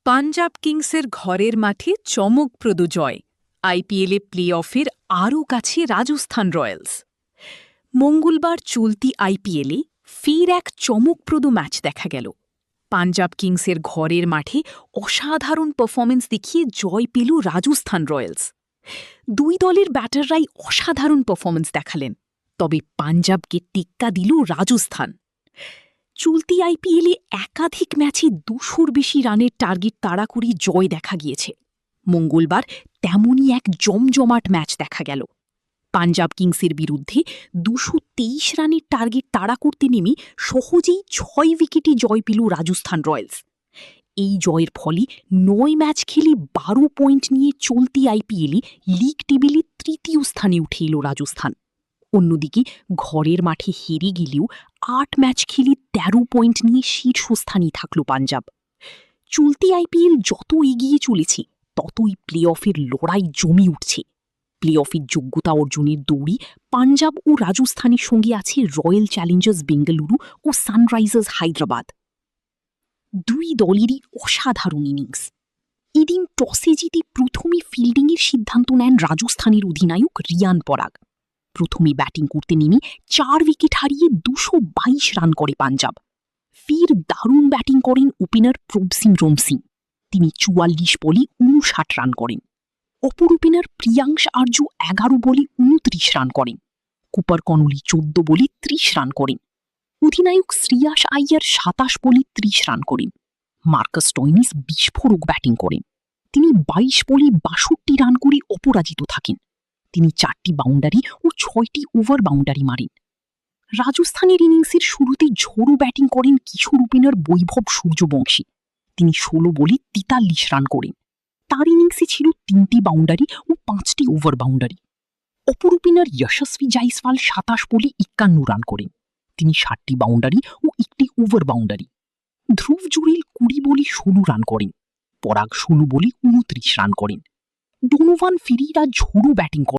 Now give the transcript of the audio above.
পাঞ্জাব কিংসের ঘরের মাঠে চমকপ্রদ জয়, আইপিএলে প্লে অফের আরও কাছে রাজস্থান রয়্যালস। মঙ্গলবার চলতি আইপিএলে ফের এক চমকপ্রদ ম্যাচ দেখা গেল। পাঞ্জাব কিংসের ঘরের মাঠে অসাধারণ পারফরমেন্স দেখিয়ে জয় পেল রাজস্থান রয়্যালস। দুই দলের ব্যাটাররাই অসাধারণ পারফরমেন্স দেখালেন, তবে পাঞ্জাবকে টেক্কা দিল রাজস্থান। চলতি আইপিএলে একাধিক ম্যাচে ২০০-র বেশি রানের টার্গেট তাড়া করে জয় দেখা গিয়েছে। মঙ্গলবার তেমনই এক জমজমাট ম্যাচ দেখা গেল। পাঞ্জাব কিংসের বিরুদ্ধে ২২৩ রানের টার্গেট তাড়া করতে নেমে সহজেই ৬ উইকেটে জয় পেল রাজস্থান রয়্যালস। এই জয়ের ফলে ৯ ম্যাচ খেলে ১২ পয়েন্ট নিয়ে চলতি আইপিএলে লিগ টেবিলে তৃতীয় স্থানে উঠে এল রাজস্থান। অন্যদিকে ঘরের মাঠে হেরে গেলেও ৮ ম্যাচ খেলে ১৩ পয়েন্ট নিয়ে শীর্ষস্থানেই থাকল পাঞ্জাব। চলতি আইপিএল যত এগিয়ে চলেছে ততই প্লে অফের লড়াই জমে উঠছে। প্লে অফের যোগ্যতা অর্জনের দৌড়ে পাঞ্জাব ও রাজস্থানের সঙ্গে আছে রয়্যাল চ্যালেঞ্জার্স বেঙ্গালুরু ও সানরাইজার্স হায়দ্রাবাদ। দুই দলেরই অসাধারণ ইনিংস। এদিন টসে জিতে প্রথমে ফিল্ডিংয়ের সিদ্ধান্ত নেন রাজস্থানের অধিনায়ক রিয়ান পরাগ। প্রথমে ব্যাটিং করতে নেমে ৪ উইকেট হারিয়ে ২২২ রান করে পাঞ্জাব। ফের দারুণ ব্যাটিং করেন ওপেনার প্রভসিং রমসিং। তিনি ৪৪ বলে ৫৯ রান করেন। অপর ওপেনার প্রিয়াংশ আর্য ১১ বলে ২৯ রান করেন। কুপার কনলি ১৪ বলে ৩০ রান করেন। অধিনায়ক শ্রেয়াস আইয়ার ২৭ বলে ৩০ রান করেন। মার্কাস স্টোইনিস বিস্ফোরক ব্যাটিং করেন। তিনি ২২ বলে ৬২ রান করে অপরাজিত থাকেন। তিনি ৪টি বাউন্ডারি ও ৬টি ওভার বাউন্ডারি মারেন। রাজস্থানের ইনিংসের শুরুতে ঝোড়ো ব্যাটিং করেন কিশোর ওপেনার বৈভব সূর্যবংশী। তিনি ১৬ বলে ৪৩ রান করেন। তার ইনিংসে ছিল ৩টি বাউন্ডারি ও ৫টি ওভার বাউন্ডারি। অপর ওপেনার যশস্বী জাইসওয়াল ২৭ বলে ৫১ রান করেন। তিনি ৬০টি বাউন্ডারি ও ১টি ওভার বাউন্ডারি। ধ্রুব জুরেল ২০ বলে ১৬ রান করেন। পরাগ ১৬ বলে ২৯ রান করেন। ডোনোভান ফেরেইরা ঝোড়ো ব্যাটিং করেন।